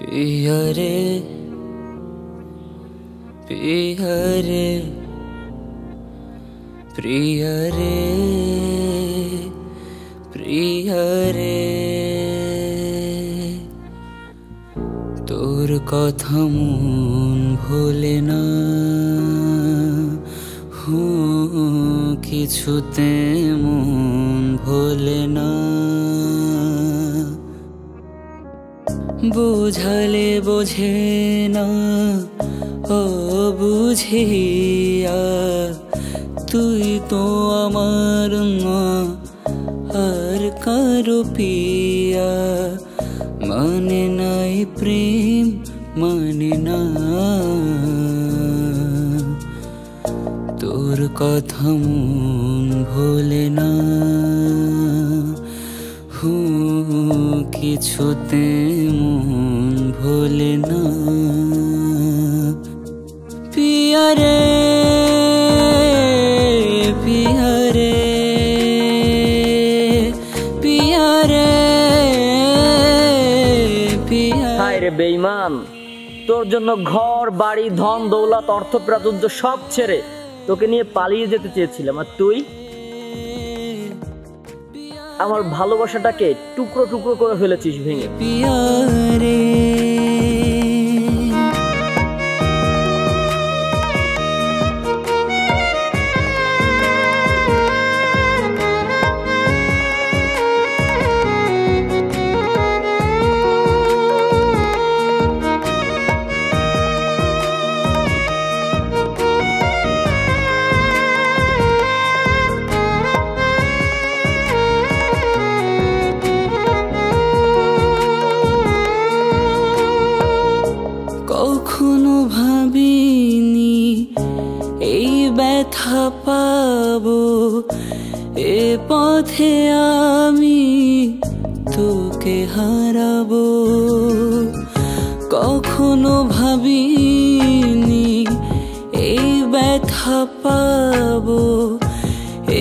पिया रे पिया रे प्रिया रे प्रिया रे तोर कथा मन भोले ना किछुते मन भोले ना बुझाले बोझे ना ओ बुझिया তুই তো আমার না আর কারো পিয়া মানে নাই প্রেম মানে না তোর কথা মন ভোলে না কিছুতে মন ভোলে না পিয়া রে पिया रे पिया रे पिया हाय रे बेईमान তোর জন্য ঘর বাড়ি ধন দৌলত অর্থ প্রাচুর্য সব ছেড়ে তোকে নিয়ে পালিয়ে যেতে চেয়েছিলাম আর তুই আমার ভালোবাসাটাকে টুকরো টুকরো করে ফেলেছিস ভেঙে पिया रे কখনো ভাবিনি এই ব্যথা পাবো এ পথে আমি তোকে হারাবো কখনো ভাবিনি এই ব্যথা পাবো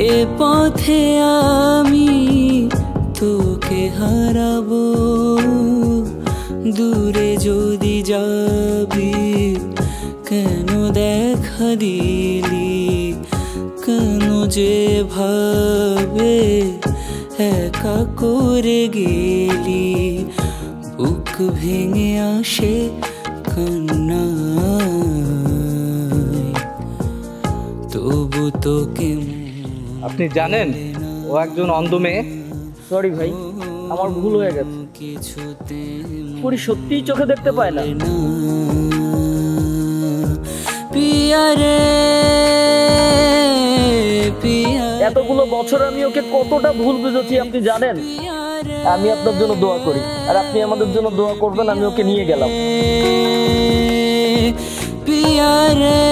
এ পথে আমি তোকে হারাবো দূরে যদি যাবি কেন দেখা দিলি কেন যে ভাবে একা করে গেলি বুক ভেঙে আসে কান্নায় তবু তোকে আপনি জানেন ও একজন অন্ধ মেয়ে। সরি ভাই আমার ভুল হয়ে গেছে কিছুতে পুরি সত্যিই চোখে দেখতে পায় না পিয়া রে পিয়া এতগুলো বছর আমি ওকে কতটা ভুল বুঝেছি আপনি জানেন আমি আপনার জন্য দোয়া করি আর আপনি আমাদের জন্য দোয়া করবেন আমি ওকে নিয়ে গেলাম পিয়া রে